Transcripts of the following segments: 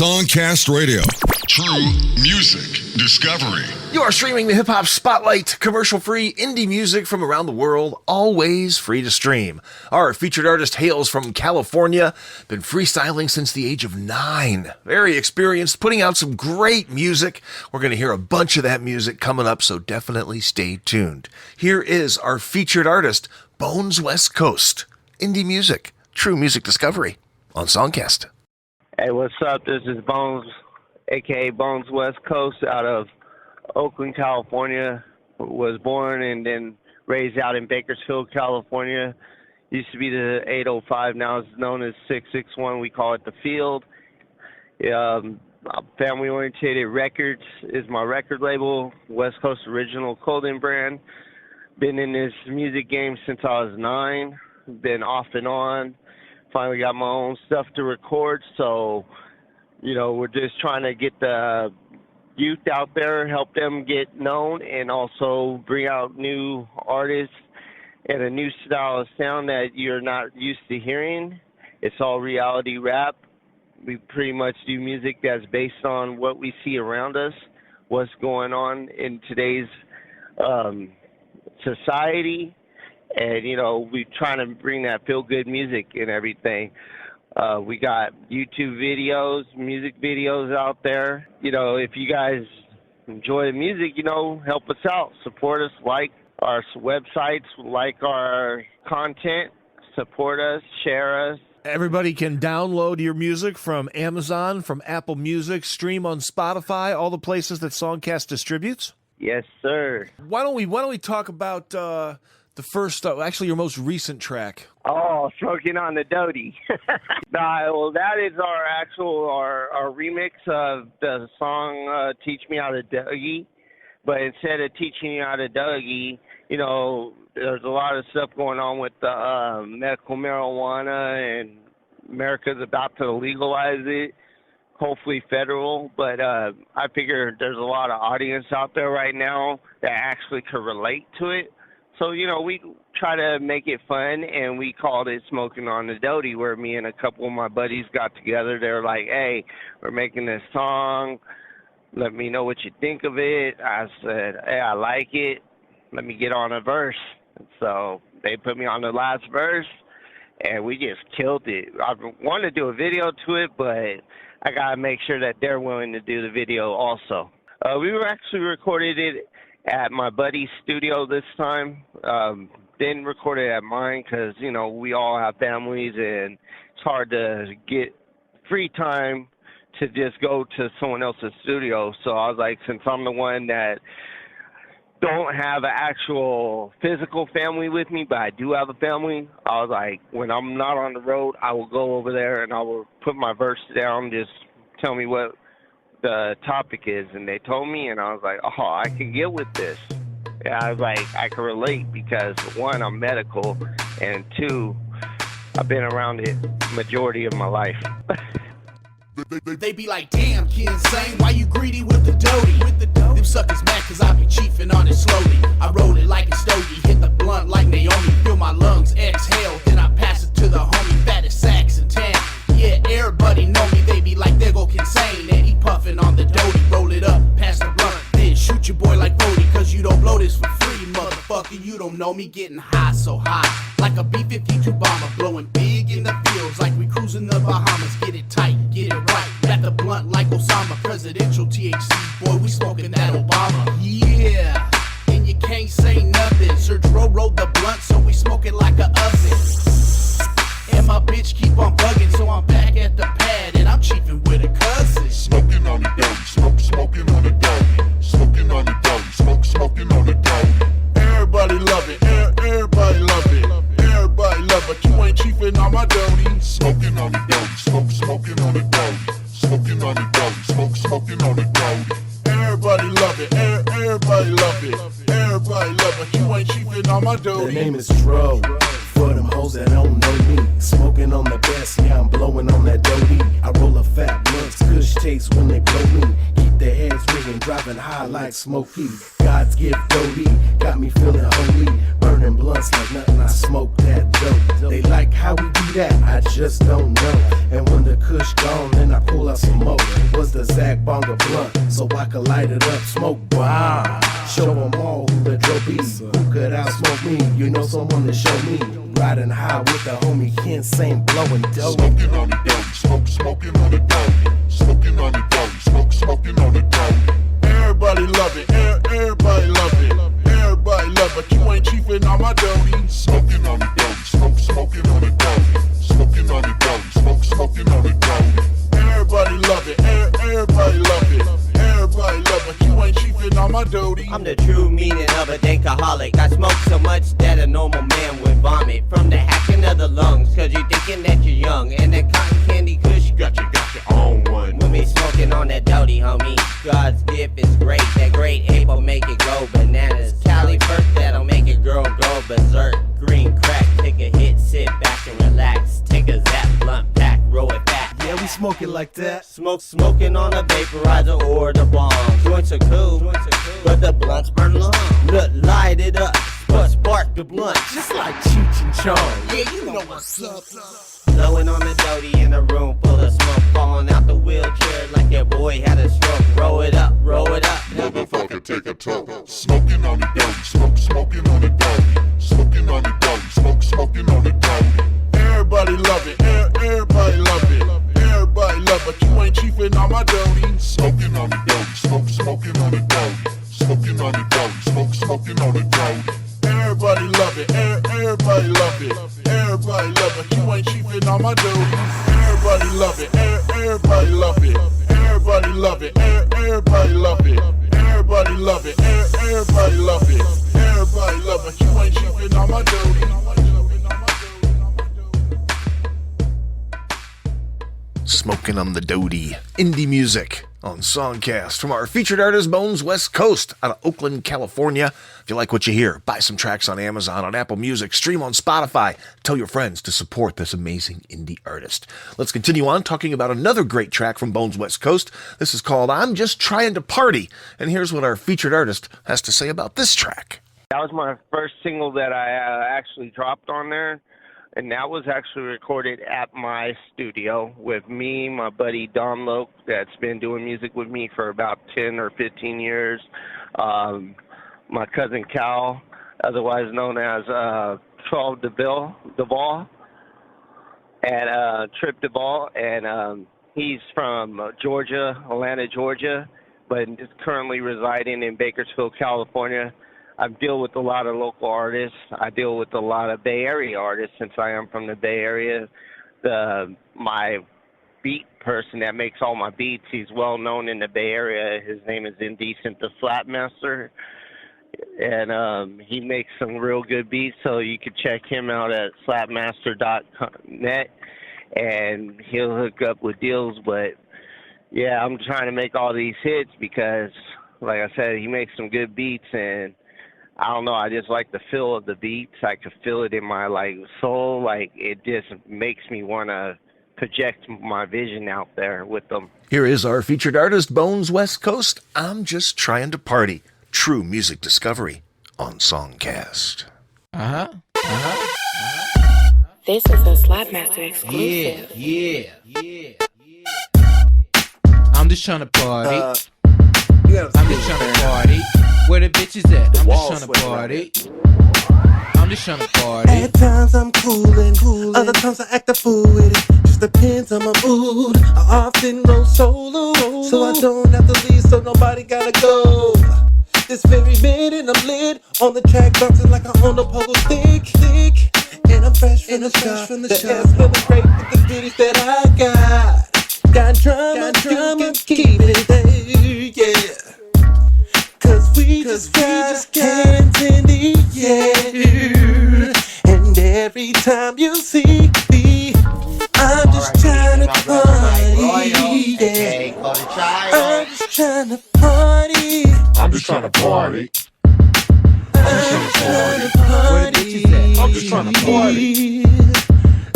SongCast Radio. True music discovery. You are streaming the Hip Hop Spotlight, commercial-free indie music from around the world, always free to stream. Our featured artist hails from California, been freestyling since the age of 9. Very experienced, putting out some great music. We're going to hear a bunch of that music coming up, so definitely stay tuned. Here is our featured artist, Bonzwestcoast. Indie music, true music discovery on SongCast. Hey, what's up? This is Bones, a.k.a. Bonzwestcoast, out of Oakland, California. Was born and then raised out in Bakersfield, California. Used to be the 805, now it's known as 661. We call it the Field. Family Orientated Records is my record label, West Coast Original Clothing brand. Been in this music game since I was 9. Been off and on. Finally got my own stuff to record, so, we're just trying to get the youth out there, help them get known, and also bring out new artists and a new style of sound that you're not used to hearing. It's all reality rap. We pretty much do music that's based on what we see around us, what's going on in today's society. And, we're trying to bring that feel-good music and everything. We got YouTube videos, music videos out there. If you guys enjoy the music, help us out. Support us, like our websites, like our content, support us, share us. Everybody can download your music from Amazon, from Apple Music, stream on Spotify, all the places that SongCast distributes? Yes, sir. Why don't we talk about the first, actually your most recent track? Oh, Smoking on the Doty. Well, that is our remix of the song Teach Me How to Dougie. But instead of teaching you how to Dougie, there's a lot of stuff going on with the medical marijuana, and America's about to legalize it, hopefully federal. But I figure there's a lot of audience out there right now that actually could relate to it. So, we try to make it fun, and we called it Smoking on the Doty, where me and a couple of my buddies got together. They're like, hey, we're making this song. Let me know what you think of it. I said, hey, I like it. Let me get on a verse. So they put me on the last verse, and we just killed it. I want to do a video to it, but I got to make sure that they're willing to do the video also. We were actually recorded it at my buddy's studio this time. Didn't record it at mine because, we all have families, and it's hard to get free time to just go to someone else's studio. So I was like, since I'm the one that don't have an actual physical family with me, but I do have a family, I was like, when I'm not on the road, I will go over there and I will put my verse down, just tell me what the topic is. And they told me, and I was like, oh, I can get with this. Yeah, I was like, I can relate because, one, I'm medical, and two, I've been around it majority of my life. They be like, damn, kid insane, why you greedy with the doty? Them suckers mad cause I be chiefing on it slowly. I roll it like a stogie, hit the blunt like Naomi, fill my lungs, exhale, then I pass it to the homie, fattest sax in town. Yeah, everybody know me, they be like, there go insane, and he puffin' on the doty, roll it up, pass the blunt, then shoot your boy like Bodie, cause you don't blow this for free, motherfucker, you don't know me, getting high so high, like a B-52 bomber, blowing big in the fields, like we cruising the Bahamas, get it tight, get it right, got the blunt like Osama, presidential THC, boy, we smoking that Obama, yeah, and you can't say nothing, Serge rolled the blunt, so we smoking like a oven. And my bitch keep on bugging, so I'm back at the pad, and I'm chiefing with a cousin. Smoking on the doty, smoking on the doty, smoking on the doty, smoking on the doty. Everybody love it, everybody love it, everybody love it, but you ain't chiefing on my doty. Smoking on the doty, smoking on the doty, smoking on the doty, smoking on the doty. Everybody love it, everybody love it, everybody love it, you ain't chiefing on my doty. The name is Dro. For them hoes that don't know me, smoking on the best, yeah, I'm blowing on that doty. I roll a fat blunt, kush taste when they blow me. Keep their heads ringing, driving high like Smokey. God's gift doty, got me feeling holy. Burning blunts like nothing, I smoke that dope. They like how we do that, I just don't know. And when the kush gone, then I pull out some more. bonga blunt so I can light it up, smoke bomb. Show them all who the dope is, who could outsmoke me. You know someone to show me. Riding high with the homie Ken, same blowing dope. Smoking on the dope, smoking on the dope. Smoking on the dope, smoking on the dope. Everybody love it, everybody love it. Everybody love it, you ain't chiefin' on my doty. Smoking on the dope, smoking on the dope. Smoking on the dope, smoking on the dope. Everybody love it, everybody love it. Everybody love it, you ain't chiefin' on my doty. I'm the true meaning of a dankaholic. I smoke so much that a normal man would vomit from the hacking of the lungs. Cause you thinking that you're young, and that cotton candy kush got your own one. With me smoking on that doty, homie, God's gift is great. That great apple make it go bananas. Cali first, that'll make a girl go berserk. Green crack, take a hit, sit back and relax. Take a zap, blunt pack, roll it back. Yeah, we smoke it like that. Smoking on a vaporizer or the bomb. Joints are cool, but the blunts burn long. Look, light it up, but spark the blunt. Just like Cheech and Chong. Yeah, you know what's up. Blowing on the doty in a room full of smoke, falling out the wheelchair like your boy had a stroke. Roll it up, motherfucker, take a toke. Smoking on the dope, smoking on the dope. Smoking on the dope, smoking on the dope. Everybody love it, everybody love it. Everybody love it, you ain't chiefin' on my doty. Smoking on the dope, smoking on the dope. Smoking on the dope, smoking on the dope. Everybody love it, everybody love it. Everybody love it, you ain't chiefin' on my doty. Everybody love it, everybody love it. Everybody love it, everybody love it. Everybody love it, everybody love it. Everybody love it, you ain't chiefin' on my doty. Smoking on the Doty, indie music on SongCast from our featured artist Bonzwestcoast out of Oakland, California. If you like what you hear, buy some tracks on Amazon, on Apple Music, stream on Spotify. Tell your friends to support this amazing indie artist. Let's continue on talking about another great track from Bonzwestcoast. This is called I'm Just Trying to Party, and here's what our featured artist has to say about this track. That was my first single that I actually dropped on there. And that was actually recorded at my studio with me, my buddy Don Loke, that's been doing music with me for about 10 or 15 years. My cousin Cal, otherwise known as 12 Duvall, and Trip Duvall. And he's from Georgia, Atlanta, Georgia, but is currently residing in Bakersfield, California. I deal with a lot of local artists. I deal with a lot of Bay Area artists since I am from the Bay Area. My beat person that makes all my beats, he's well known in the Bay Area. His name is Indecent the Slapmaster. And he makes some real good beats, so you can check him out at slapmaster.net, and he'll hook up with deals. But, yeah, I'm trying to make all these hits because, like I said, he makes some good beats, and I don't know, I just like the feel of the beats. I can feel it in my, soul. It just makes me want to project my vision out there with them. Here is our featured artist, Bonzwestcoast. I'm Just Trying to Party. True music discovery on SongCast. This is a Slapmaster exclusive. Yeah. I'm just trying to party. I'm just trying to party. Where the bitches at? I'm just trying to party. I'm just trying to party. At times I'm coolin', other times I act a fool with it. Just depends on my mood. I often go solo, so I don't have to leave, so nobody gotta go. This very minute I'm lit on the track, bouncing like I own a pogo stick. And I'm fresh from the shop. The air's feeling great with the goodies that I got. Got drama, keep it there, yeah. Cause we just got hands in the air. And every time you see me, I'm just trying to party. Yeah. I'm just trying to party. I'm just trying to party. I'm just trying to party. I'm just trying to party.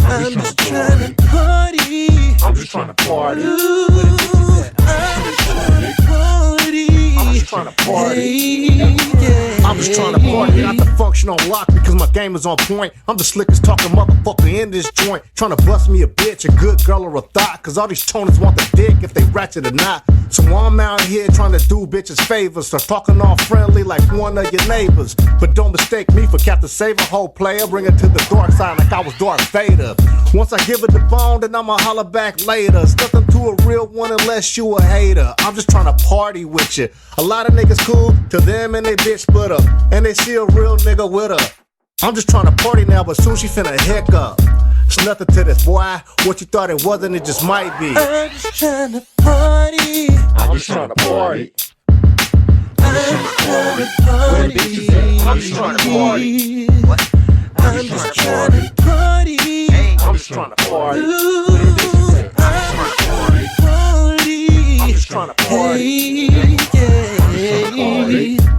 I'm just trying to party. I'm just trying to party. I'm just trying to party, got the function on lock because my game is on point. I'm the slickest talking motherfucker in this joint. Trying to bust me a bitch, a good girl or a thought. Cause all these toners want the dick if they ratchet or not. So I'm out here trying to do bitches favors, so talking all friendly like one of your neighbors. But don't mistake me for Captain Save a whole player, bring it to the dark side like I was Darth Vader. Once I give it the bone, then I'ma holler back later. It's nothing to a real one unless you a hater. I'm just trying to party with you. A lot of niggas cool to them and they bitch split up, and they see a real nigga with her. I'm just trying to party now, but soon she finna hiccup. It's nothing to this, boy. What you thought it wasn't, it just might be. I'm just trying to party. I'm just trying to party. I'm just trying to party. I'm just trying to party. I'm just trying to party. I'm just trying to party. I'm just trying to party.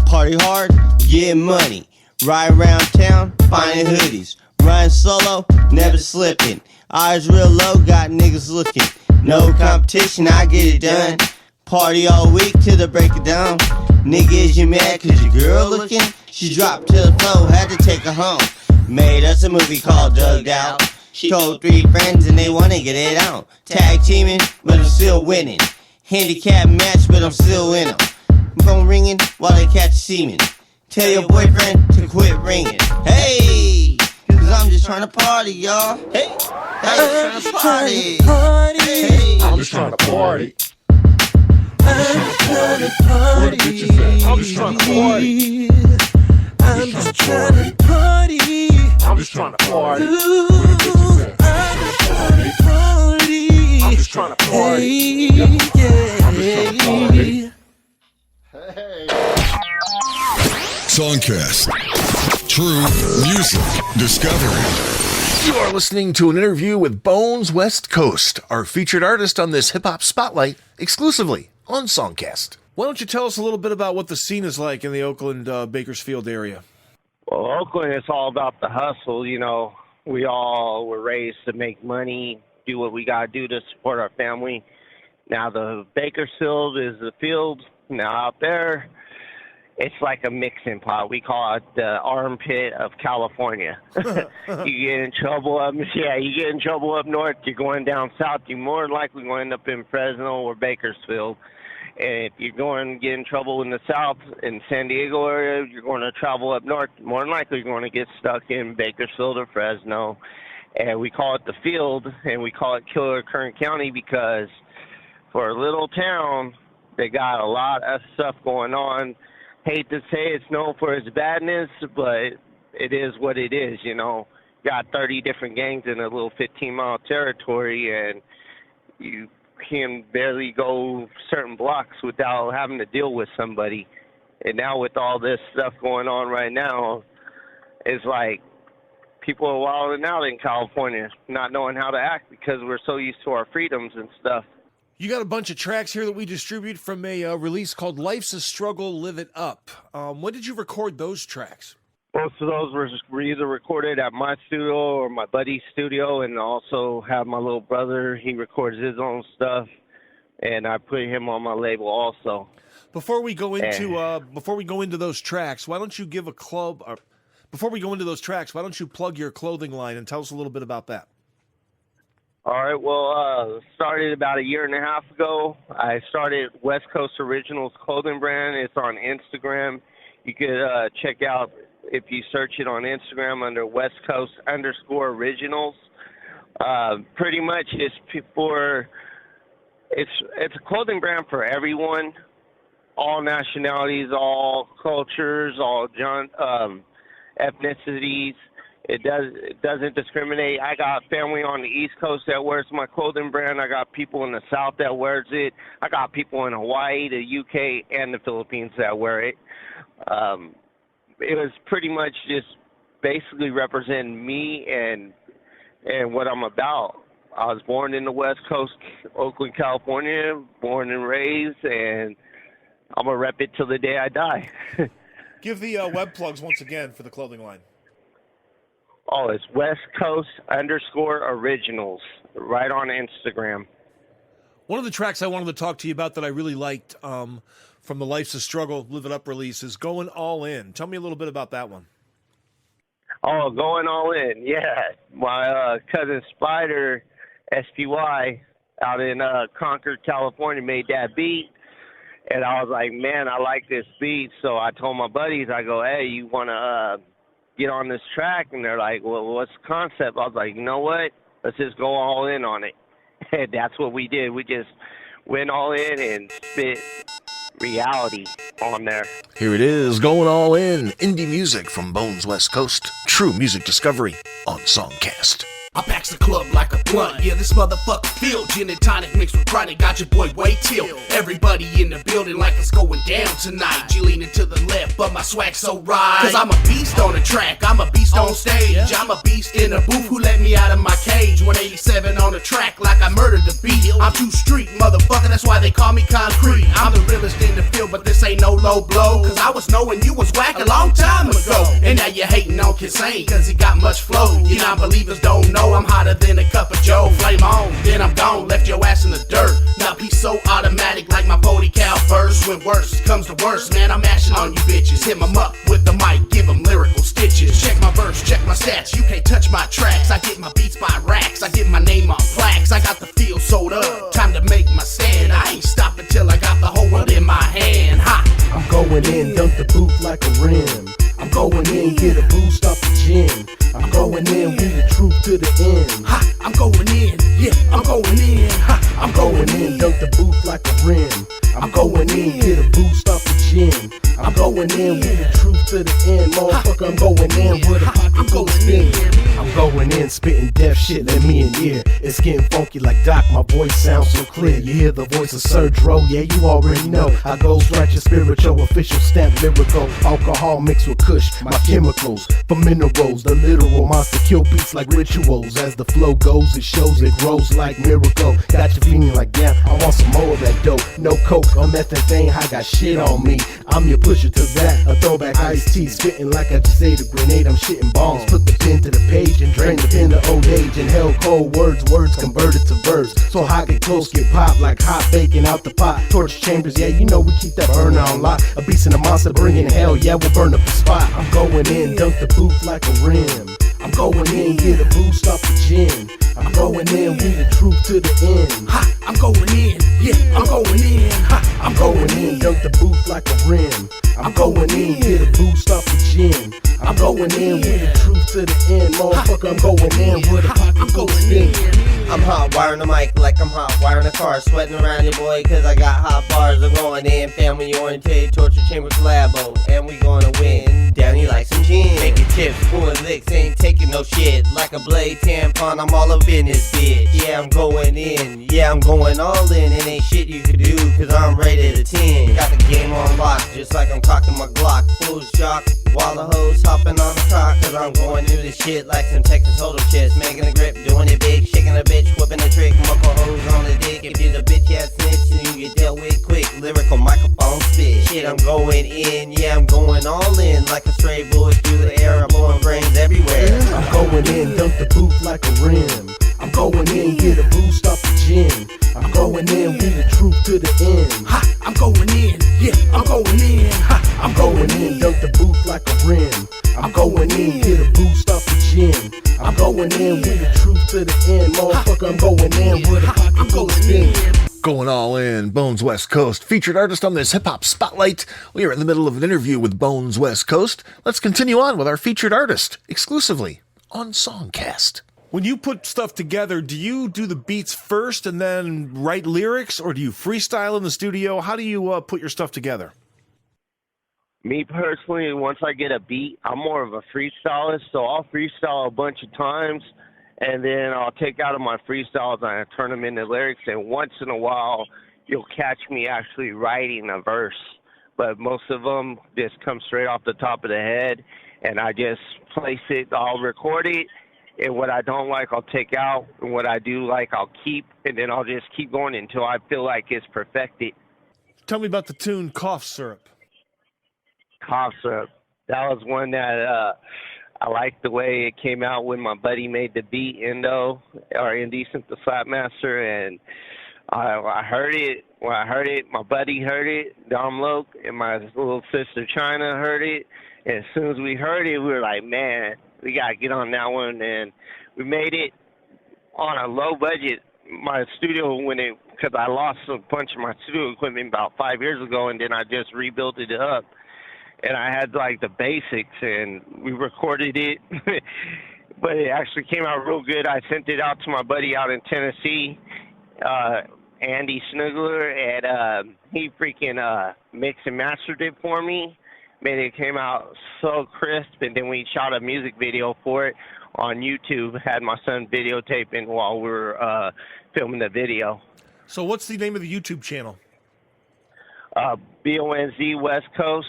Party hard, get money. Ride around town, finding hoodies. Riding solo, never slipping. Eyes real low, got niggas looking. No competition, I get it done. Party all week till the break of dawn. Nigga, is you mad cause your girl looking? She dropped to the floor, had to take her home. Made us a movie called Dugged Out. She told 3 friends and they wanna get it out. Tag teaming, but I'm still winning. Handicap match, but I'm still in them. Phone ringing while they catch semen. Tell your boyfriend to quit ringing. Hey, cause I'm just trying to party, y'all. Hey, I'm just trying to party. Hey, I'm just trying to party. I'm just trying to party. I'm just trying to party. I'm just trying to party. I'm just trying to party. I'm just trying to party. I'm just trying to party. SongCast. True music discovery. You are listening to an interview with Bonzwestcoast, our featured artist on this hip-hop spotlight, exclusively on SongCast. Why don't you tell us a little bit about what the scene is like in the Oakland, Bakersfield area? Well, Oakland, it's all about the hustle. You know, we all were raised to make money, do what we got to do to support our family. Now the Bakersfield is the field. Now out there, it's like a mixing pot. We call it the armpit of California. You get in trouble up, you get in trouble up north. You're going down south. You're more than likely going to end up in Fresno or Bakersfield. And if you're going to get in trouble in the south, in San Diego area, you're going to travel up north. More than likely, you're going to get stuck in Bakersfield or Fresno. And we call it the field, and we call it Killer Kern County because for a little town, they got a lot of stuff going on. Hate to say it's known for its badness, but it is what it is, you know. Got 30 different gangs in a little 15-mile territory, and you can barely go certain blocks without having to deal with somebody. And now with all this stuff going on right now, it's like people are wilding out in California, not knowing how to act because we're so used to our freedoms and stuff. You got a bunch of tracks here that we distribute from a release called Life's a Struggle, Live It Up. When did you record those tracks? Most of those were either recorded at my studio or my buddy's studio, and also have my little brother. He records his own stuff, and I put him on my label also. Before we go into those tracks, why don't you give a club? Before we go into those tracks, why don't you plug your clothing line and tell us a little bit about that? All right, well, started about a year and a half ago. I started West Coast Originals clothing brand. It's on Instagram. You could check out, if you search it on Instagram under West Coast _Originals. Pretty much it's a clothing brand for everyone, all nationalities, all cultures, all ethnicities. It doesn't discriminate. I got family on the East Coast that wears my clothing brand. I got people in the South that wears it. I got people in Hawaii, the UK, and the Philippines that wear it. It was pretty much just basically representing me and what I'm about. I was born in the West Coast, Oakland, California, born and raised, and I'm going to rep it till the day I die. Give the web plugs once again for the clothing line. Oh, it's West Coast _Originals, right on Instagram. One of the tracks I wanted to talk to you about that I really liked from the Life's a Struggle, Live It Up release is Going All In. Tell me a little bit about that one. Oh, Going All In, yeah. My cousin Spider, SPY, out in Concord, California, made that beat. And I was like, man, I like this beat. So I told my buddies, I go, hey, you want to get on this track? And they're like, well, what's the concept? I was like, you know what? Let's just go all in on it. And that's what we did. We just went all in and spit reality on there. Here it is, going all in. Indie music from Bonzwestcoast. True music discovery on SongCast. I packs the club like a blunt. Yeah, this motherfucker feel gin and tonic mixed with chronic. Got your boy way till. Everybody in the building like it's going down tonight. G leaning to the left, but my swag so right. Cause I'm a beast on the track, I'm a beast on stage. I'm a beast in the booth who let me out of my cage. 187 on the track like I murdered the beat. I'm too street, motherfucker, that's why they call me concrete. I'm the realest in the field, but this ain't no low blow. Cause I was knowing you was whack a long time ago. And now you're hating on Kinsane, cause he got much flow. You non-believers don't know I'm hotter than a cup of Joe. Flame on, then I'm gone, left your ass in the dirt. Now he's so automatic like my 40 cal verse. When worse comes to worse, man, I'm mashing on you bitches. Hit 'em up with the mic, give 'em lyrical stitches. Check my verse, check my stats, you can't touch my tracks. I get my beats by racks, I get my name on plaques. I got the field sold up, time to make my stand. I ain't stopping till I got the whole world in my hand. Ha! I'm going in, dunk the booth like a rim. I'm going in, get a boost off the gym. I'm going in, we the truth to the end. Ha! I'm going in, yeah, I'm going in. Ha! I'm going in, dunk the booth like a rim. I'm going in, get a boost off the gym. I'm going in, we the truth to the end. Motherfucker, I'm going in with a pocket full of spin. I'm going in, spitting deaf shit, let me in here. It's getting funky like Doc, my voice sounds so clear. You hear the voice of Serge Rowe, yeah, you already know. I go ratchet, spiritual, official, stamp, lyrical. Alcohol mixed with kush, my chemicals. For minerals, the literal monster kill beats like rituals. As the flow goes, it shows, it grows like miracle. Got you feeling like, damn, I want some more of that dope. No coke or methadone, I got shit on me. I'm your pusher to that, a throwback iced tea. Spitting like I just ate a grenade, I'm shitting bombs. Put the pen to the page and drain the pen to old age. And hell cold words converted to verse. So hot get close, get popped like hot bacon out the pot. Torch chambers, yeah, you know we keep that burner on lock. A beast and a monster bringing hell, yeah, we'll burn up the spot. I'm going in, dunk the booth like a rim. I'm going in, get a boost off the gym. I'm going in, we the truth to the end. Ha! I'm going in, yeah, I'm going in. Ha! I'm going in, dunk the booth like a rim. I'm going in, get a boost off the gym. I'm going in, we the truth to the end. Motherfucker, I'm going in with a pocket full of spin. I'm hot wiring the mic like I'm hot wiring the car. Sweating around your boy cause I got hot bars. I'm going in, family oriented, torture chamber collabo. And we gonna win, down you like some gin. Making chips, pulling licks, ain't taking no shit. Like a blade tampon, I'm all up in this bitch. Yeah, I'm going in, yeah, I'm going all in. It ain't shit you could do cause I'm rated a 10. Got the game on lock, just like I'm cocking my Glock. Full shock, while the hoes hopping on the cock. Cause I'm going through this shit like some Texas Hold'em chest. Making a grip, doing it big, shaking a bitch, whipping a trick. Muckle hoes on the dick. If you're the bitch ass snitch, then you get dealt with quick. Lyrical microphone spit. Shit, I'm going in, yeah, I'm going all in. Like a stray bullet through the air, I'm blowing brains everywhere. I'm going in, dunk the booth like a rim. I'm going in, get a boost off the gym. I'm going in, we the truth to the end. Ha! I'm going in, yeah, I'm going in. Ha! I'm going in, dunk the booth like a rim. I'm going in, get a boost off the gym. I'm going in, we the truth to the end. Motherfucker, I'm going in with a pocket full of spin. Going all in, Bonzwestcoast, featured artist on this hip-hop spotlight. We are in the middle of an interview with Bonzwestcoast. Let's continue on with our featured artist, exclusively on SongCast. When you put stuff together, do you do the beats first and then write lyrics, or do you freestyle in the studio? How do you put your stuff together? Me personally, once I get a beat, I'm more of a freestylist, so I'll freestyle a bunch of times, and then I'll take out of my freestyles and I turn them into lyrics, and once in a while, you'll catch me actually writing a verse. But most of them just come straight off the top of the head, and I just place it, I'll record it, and what I don't like, I'll take out, and what I do like, I'll keep, and then I'll just keep going until I feel like it's perfected. Tell me about the tune Cough Syrup. Cough Syrup. That was one that I liked the way it came out when my buddy made the beat, Indecent the Slapmaster, and I heard it. When I heard it, my buddy heard it, Dom Loke, and my little sister China heard it. And as soon as we heard it, we were like, man, we got to get on that one. And we made it on a low budget. My studio, when it because I lost a bunch of my studio equipment about 5 years ago, and then I just rebuilt it up. And I had like the basics, and we recorded it, but it actually came out real good. I sent it out to my buddy out in Tennessee, Andy Snugler, and he freaking mixed and mastered it for me. Man, it came out so crisp, and then we shot a music video for it on YouTube. Had my son videotaping while we were filming the video. So what's the name of the YouTube channel? Bonzwestcoast,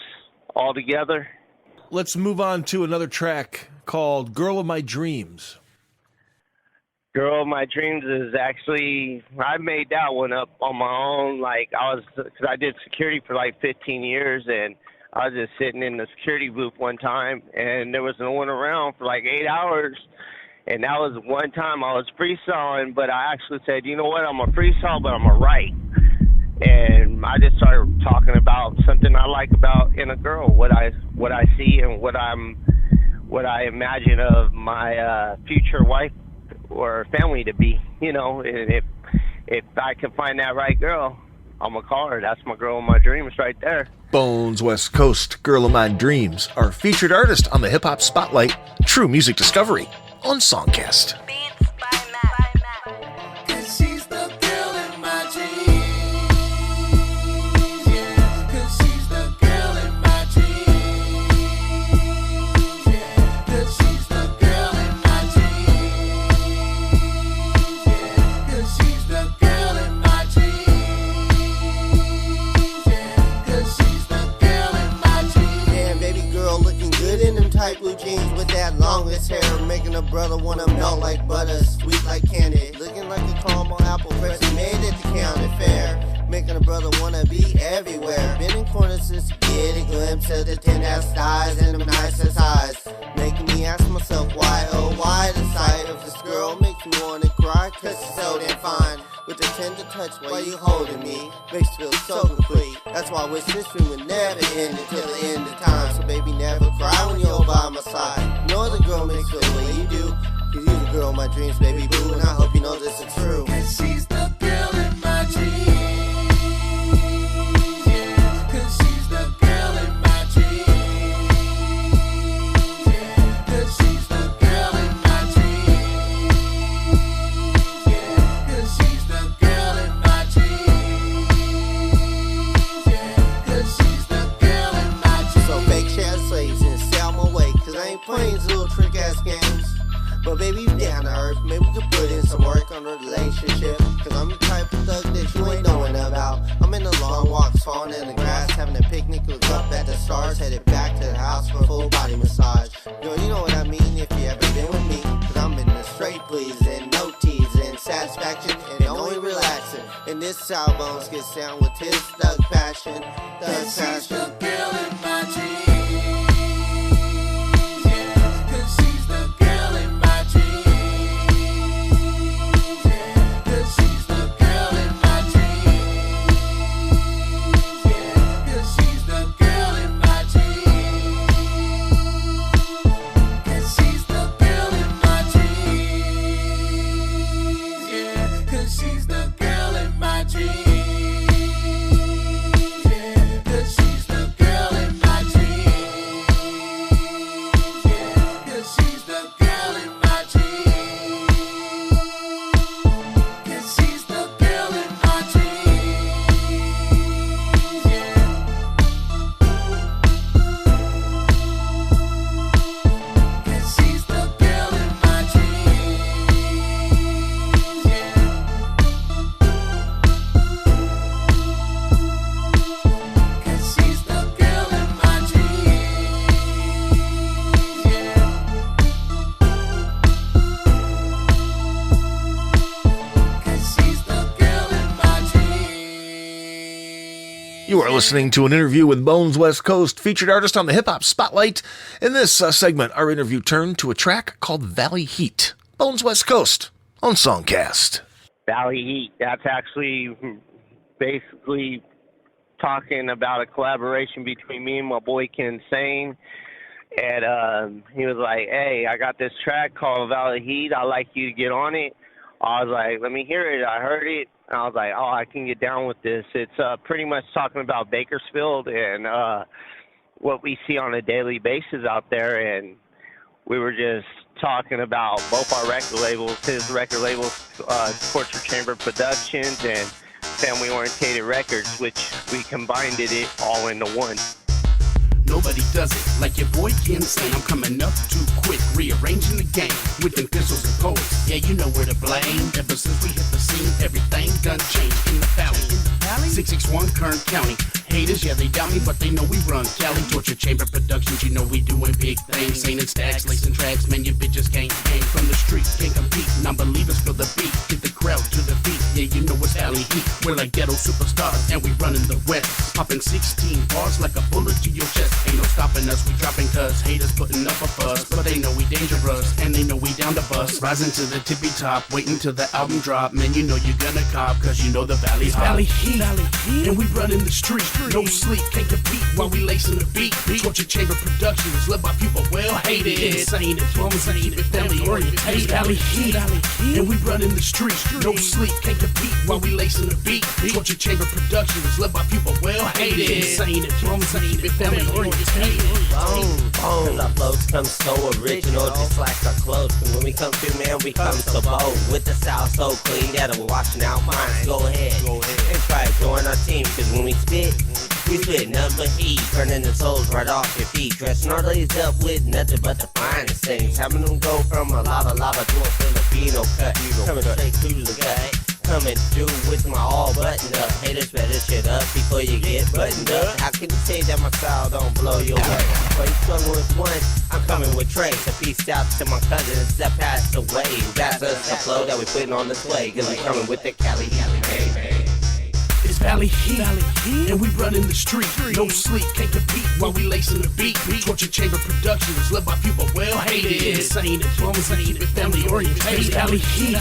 all together. Let's move on to another track called Girl of My Dreams. Girl of My Dreams is actually, I made that one up on my own. Like, because I did security for like 15 years, and I was just sitting in the security booth one time, and there was no one around for like 8 hours. And that was one time I was freestyling, but I actually said, you know what, I'm a freestyle, but I'm a write. And I just started talking about something I like about in a girl, what I see and what I imagine of my future wife or family to be, you know. And if I can find that right girl, I'm gonna call her. That's my girl of my dreams right there. Bonzwestcoast, Girl of My Dreams, our featured artist on the Hip Hop Spotlight, True Music Discovery on SongCast. Blue jeans with that longest hair, making a brother wanna melt like butter, sweet like candy, looking like a caramel apple freshly made at the county fair, making a brother wanna be everywhere, been in corners just to get a glimpse of the ten-ass thighs and them nicest eyes, making me ask myself why, oh why the sight of this girl makes me wanna cry, cause she's so damn fine. With a tender touch while you holding me, makes me feel so complete. That's why I wish this dream would never end until the end of time. So baby, never cry when you're by my side. No other girl makes me feel the way you do, cause you're the girl of my dreams, baby boo. And I hope you know this is true. Cause she's the girl in my dreams. Yeah, cause she's the girl in my dreams. Yeah, cause she's the girl in my dreams. Yeah, cause she's the girl in my dreams. Yeah, cause she's the girl in my dreams. So fake share slaves and sell my way, cause I ain't playing these little trick ass games. But baby, you down to earth, maybe we could put in some work on the relationship. Cause I'm the type of thug that you ain't knowing about. I'm in the long walks, falling in the grass, having a picnic, look up at the stars, headed back to the house for a full body massage. Girl, you know what I mean if you ever been with me. Cause I'm in the straight please and no tease and satisfaction and only relaxing. And this sour bones gets down with his thug passion. Thug passion. The girl in my dreams. You are listening to an interview with Bonzwestcoast, featured artist on the Hip Hop Spotlight. In this segment, our interview turned to a track called Valley Heat. Bonzwestcoast on SongCast. Valley Heat, that's actually basically talking about a collaboration between me and my boy Ken Sane. And he was like, hey, I got this track called Valley Heat. I'd like you to get on it. I was like, let me hear it. I heard it. And I was like, oh, I can get down with this. It's pretty much talking about Bakersfield and what we see on a daily basis out there. And we were just talking about both our record labels, his record labels, Torture Chamber Productions and Family Orientated Records, which we combined it all into one. Nobody does it like your boy Ken saying I'm coming up too quick, rearranging the game with them pistols and poets. Yeah, you know where to blame. Ever since we hit the scene, everything done changed in the valley. 661 Kern County. Haters, yeah, they doubt me, but they know we run Cali. Torture Chamber Productions, you know we doing big things. Ain't in stacks, lacing tracks, man, your bitches can't hang from the street, can't compete. Non-believers feel the beat, get the crowd to the beat. Yeah, you know it's alley heat. We're like ghetto superstars, and we running the west. Popping 16 bars like a bullet to your chest. Ain't no stopping us, we dropping cuz haters putting up a fuss. But they know we dangerous, and they know we down to bust. Rising to the tippy top, waiting till the album drop. Man, you know you're gonna cop, cause you know the valley's hot. Valley heat, and we running the street. No sleep, can't compete while we lacing the beat. Torture Chamber Productions, led by people well hated. Insane and clumsy, keep it family oriented. Valley heat, and we running the street. No sleep, can't compete while we lacing the beat. Torture Chamber Productions, led by people well hated. Insane and clumsy, keep it family oriented. Boom, our flows come so original, just like our clothes. And when we come through, man, we come so bold. With the style so clean that I'm washing out mine. Go ahead and try to join our team, cause when we spit nothing but heat, burning the souls right off your feet. Dressing our ladies up with nothing but the finest things, having them go from a lava to a Filipino cut. Coming straight through the gut. Coming through with my all buttoned up. Haters better shit up before you get buttoned up. How can you say that my style don't blow your way? When you struggling with one, I'm coming with trays. A peace out to my cousins that passed away. That's us the flow that we putting on display, cause we coming with the Cali. It's Valley Heat, and we running the street. No sleep, can't compete while we lacing the beat. Torture Chamber Productions, led by people well hated. Insane and clumsy, keep it family oriented. It's Valley Heat,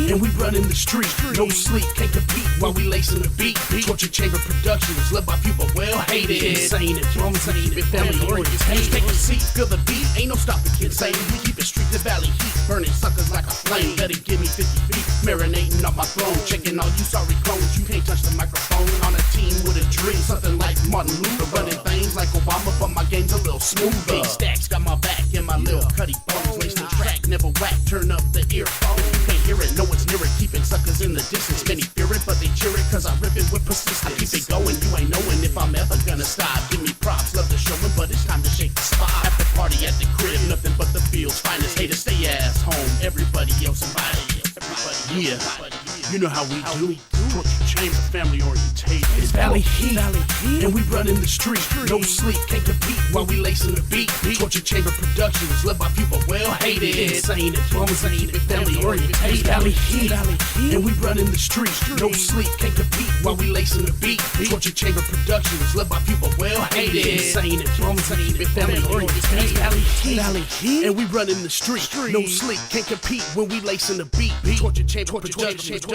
and we running the street. No sleep, can't compete while we lacing the beat. Torture Chamber Productions, led by people well hated. Insane and clumsy, keep it family oriented. Take a seat, feel the beat, ain't no stopping kids saying we keep it street to Valley Heat, burning suckers like a flame. Better give me 50 feet, marinating on my throne, checking all you sorry clones. You can't touch the microphone on a team with a dream, something like Martin Luther, running things like Obama, but my game's a little smoother. Big stacks got my back and my little cutty bones, lace the track, never whack, turn up the earphone. You can't hear it, no one's near it, keeping suckers in the distance. Many fear it, but they cheer it, cause I rip it with persistence. I keep it going, you ain't knowing if I'm ever gonna stop. Give me props, love the showing, but it's time to shake the spot. After party at the crib, nothing but the field's finest. Haters stay ass home, everybody else invited. Yeah, you know how we do. Torture Chamber, family orientated. It's Valley Heat, and we running the street. No sleep, can't compete while we lacing the beat. Torture Chamber Productions, led by people well hated. Insane and clumsy, keep it family oriented. It's Valley Heat, and we running the street. No sleep, can't compete while we lacing the beat. Torture Chamber Productions, led by people well hated. Insane and clumsy, keep it family oriented. It's Valley Heat, and we running the street. No sleep, can't compete when we lacing the beat. Torture Chamber Productions.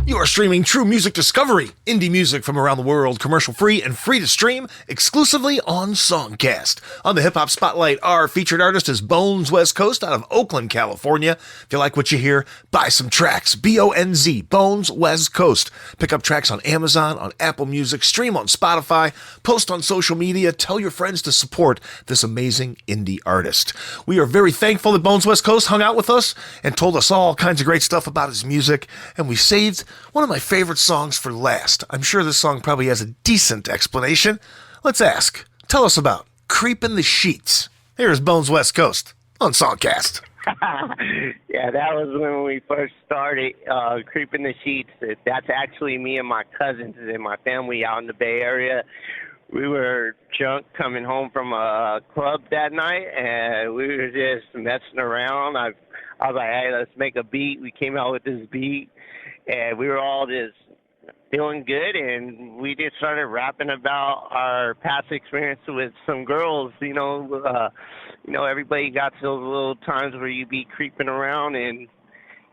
You are streaming true music discovery, indie music from around the world, commercial-free and free to stream, exclusively on SongCast. On the Hip Hop Spotlight, our featured artist is Bonzwestcoast out of Oakland, California. If you like what you hear, buy some tracks. B-O-N-Z, Bonzwestcoast. Pick up tracks on Amazon, on Apple Music, stream on Spotify, post on social media, tell your friends to support this amazing indie artist. We are very thankful that Bonzwestcoast hung out with us and told us all kinds of great stuff about his music, and we saved one of my favorite songs for last. I'm sure this song probably has a decent explanation. Let's ask. Tell us about Creepin' the Sheets. Here's Bonzwestcoast on SongCast. Yeah, that was when we first started Creepin' the Sheets. That's actually me and my cousins and my family out in the Bay Area. We were drunk coming home from a club that night, and we were just messing around. I was like, hey, let's make a beat. We came out with this beat. And we were all just feeling good, and we just started rapping about our past experience with some girls. Everybody got to those little times where you be creeping around, and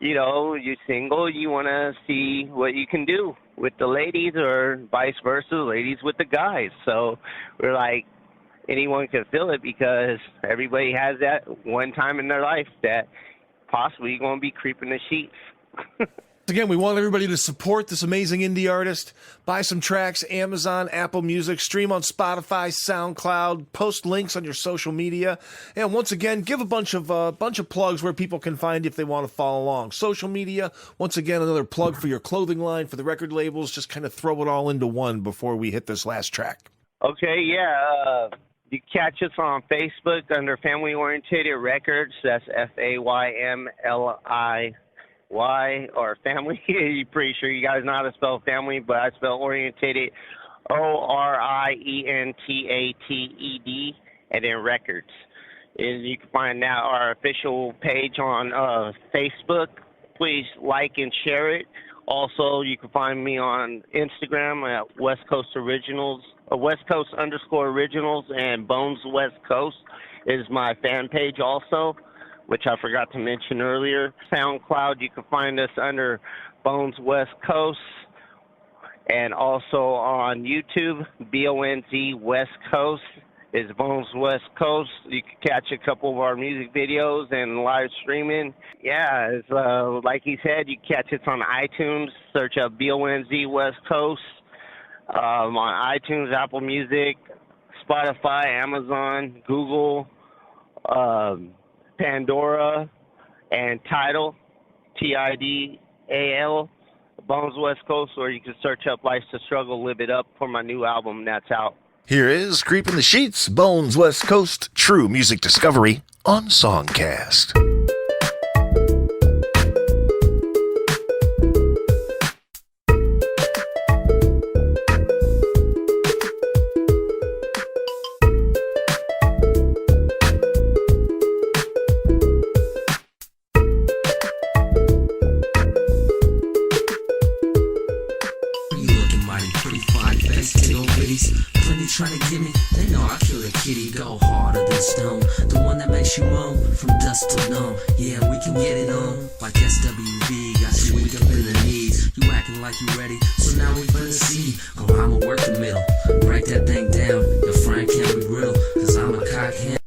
you're single. You want to see what you can do with the ladies, or vice versa, ladies with the guys. So we're like, anyone can feel it because everybody has that one time in their life that possibly going to be creeping the sheets. Again, we want everybody to support this amazing indie artist. Buy some tracks, Amazon, Apple Music, stream on Spotify, SoundCloud, post links on your social media. And once again, give a bunch of plugs where people can find you if they want to follow along. Social media, once again, another plug for your clothing line, for the record labels. Just kind of throw it all into one before we hit this last track. Okay, yeah. You catch us on Facebook under Family Orientated Records. That's FAYMLI. Or family. You're pretty sure you guys know how to spell family, but I spell orientated ORIENTATED and then records. And you can find out our official page on Facebook. Please like and share it. Also, you can find me on Instagram at West Coast Originals, West Coast _Originals, and Bonzwestcoast is my fan page also, which I forgot to mention earlier. SoundCloud, you can find us under Bones West Coast, and also on YouTube, BONZ West Coast is Bones West Coast. You can catch a couple of our music videos and live streaming. Yeah, it's, like he said, you can catch us on iTunes. Search up BONZ West Coast. On iTunes, Apple Music, Spotify, Amazon, Google, Pandora, and Tidal, TIDAL, Bones West Coast, or you can search up Life's a Struggle, Live It Up for my new album that's out. Here is Creeping the Sheets, Bones West Coast, true music discovery on SongCast. Trying to get me, they know I kill a kitty, go harder than stone. The one that makes you moan from dusk till dawn. Yeah, we can get it on like SWV. Got you weak up in the knees. You acting like you ready, so now we finna see. Oh, I'ma work the middle, break that thing down. Your friend can't be real, cause I'm a cock hand.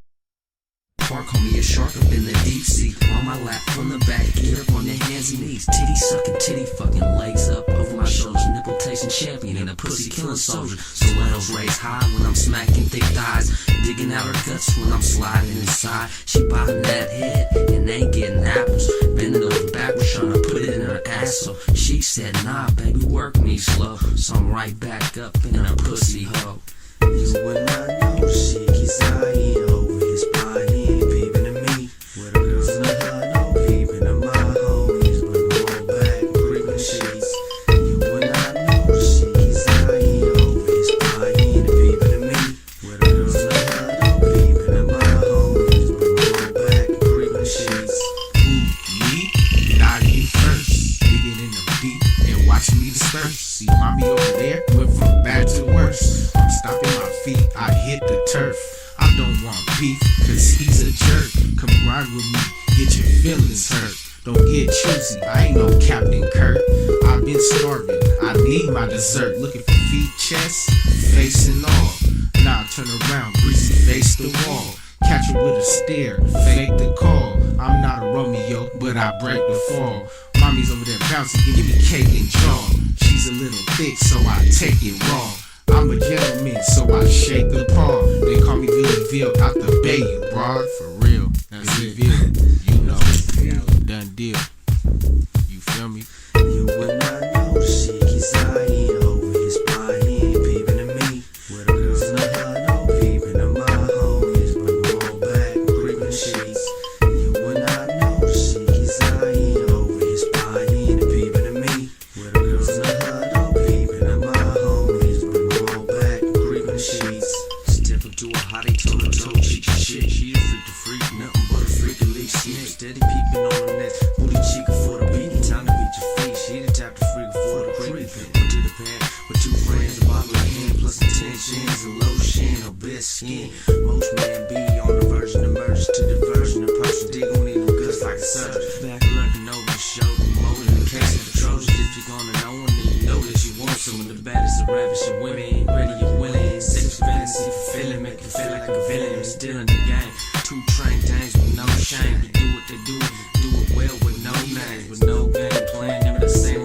Park on me a shark up in the deep sea. On my lap from the back, get up on your hands and knees. Titty sucking, titty fucking, legs up over my shoulders. Nipple tasting champion and a pussy killing soldier. Stilettos raised high when I'm smacking thick thighs. Digging out her guts when I'm sliding inside. She bobbing that head and ain't getting apples. Bending over backwards trying to put it in her ass. So she said, nah, baby, work me slow. So I'm right back up in her pussy hole. You would not know she keeps eyeing over his body. Peeping at me, where the girls in the hood know. Peeping at my homies, but going back and creeping sheets. You would not know she keeps eyeing over his body. Peeping at me, where the girls in the hood know. Peeping at my homies, but going back and creeping sheets. Ooh, me? Not you first. Dig it in the deep and watch me disperse. See mommy over there went from bad to worse. I'm stomping my feet, I hit the turf. I don't want beef, cause he's a jerk. Come ride with me, get your feelings hurt. Don't get choosy, I ain't no Captain Kirk. I've been starving, I need my dessert. Looking for feet, chest, face and all. Now turn around, greasy face the wall. Catch her with a stare, fake the call. I'm not a Romeo, but I break the fall. Mommy's over there bouncing, give me cake and jaw. She's a little thick, so I take it raw. I'm a gentleman, so I shake the paw. They call me Ville out the bay, you broad. For real, that's it. Ville, you know, done deal. You feel me? You would not know she keeps eyeing over his body. Peeping at me, where the girls in the hood know. Peeping at my homies, but going back and creeping sheets. You would not know she keeps eyeing over his body. Peeping at me, where the girls in the hood know. Peeping at my homies, but going back and creeping sheets. Step up to a hottie, toe, cheek shit. She a freak to freak, nothing but a freak to leak snitch. Steady peeping on the net, booty chica for the beat. Time to beat your feet. She the type to freak for the creeping. Went to the pad with two friends, a bottle of hand plus intentions, a lotion, a best skin. Most men be on the version of merge to diversion. The person dig on in them guts like a surgeon. Back lurking over the shoulder, more in the case of the Trojans. If you're gonna know one, then you know that you want some of the baddest of ravishing women. Ready, you're willing. Sex fantasy, fulfilling, make you feel like a villain. Still in the game. Two trained dames with no shame. You do what they do it well with no names, with no game plan. Never the same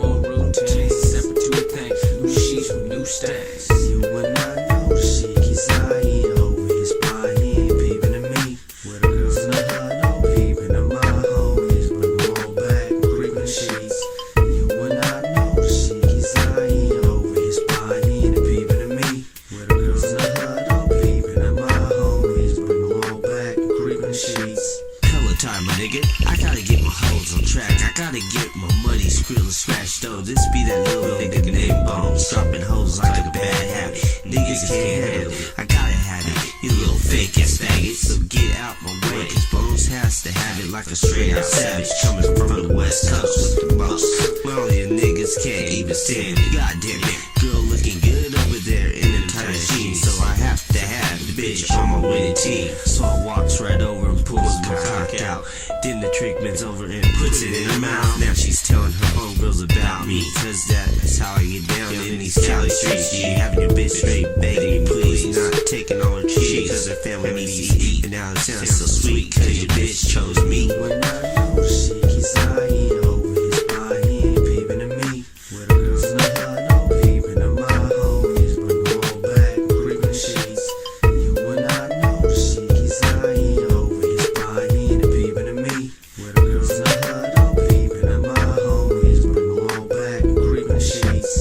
stacks. You would not know the shit he's eyeing over his body, peeping at me. Where the girls in the hood, no peeping at my homies, but roll back, creeping the sheets. You would not know the shit he's eyeing over his body, peeping at me. Where the girls in the hood, no peeping at my homies, but roll back, creeping the sheets. Hella time, my nigga. I gotta get my hoes on track. I gotta get my money, skrill and scratch though. This be that little nigga named Bones, dropping hoes like a bad habit. Niggas can't handle it. I gotta have it. You little fake ass faggot. So get out my way, cause Bones has to have it like a straight out savage coming from the West Coast. The most. Well, you niggas can't even stand it. Goddamn it. Girl looking good over there in them tight jeans. So I have to have the bitch on my winning team. So I walks right over and pulls my cock out. Then the trick bends over and puts it in her mouth. Now she's telling her homegirls about me, cause that's how I get down in these Cali streets. She having your bitch straight begging me please, not taking all her cheese, cause her family needs to eat. And now it sounds so sweet, cause your bitch chose me. When I know she keeps eyeing over his body, peeping at me. Where the girls in the hood, no peeping at my homies, but roll back, creeping sheets. You would not know she keeps eyeing over his body, peeping at me. Where the girls in the hood, no peeping at my homies, but roll back, creeping sheets.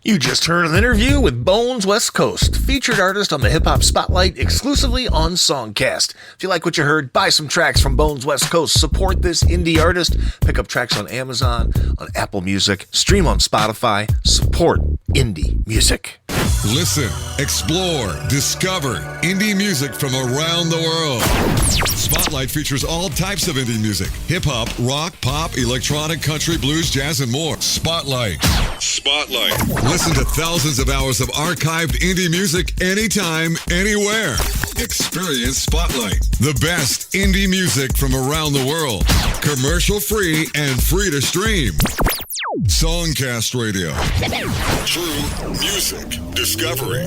You just heard an interview with Bonzwestcoast, featured artist on the Hip Hop Spotlight exclusively on SongCast. If you like what you heard, buy some tracks from Bonzwestcoast. Support this indie artist. Pick up tracks on Amazon, on Apple Music, stream on Spotify. Support indie music. Listen, explore, discover indie music from around the world. Spotlight features all types of indie music: hip-hop, rock, pop, electronic, country, blues, jazz, and more. Spotlight. Listen to thousands of hours of archived indie music anytime, anywhere. Experience Spotlight, the best indie music from around the world. Commercial free and free to stream. SongCast Radio. True music discovery.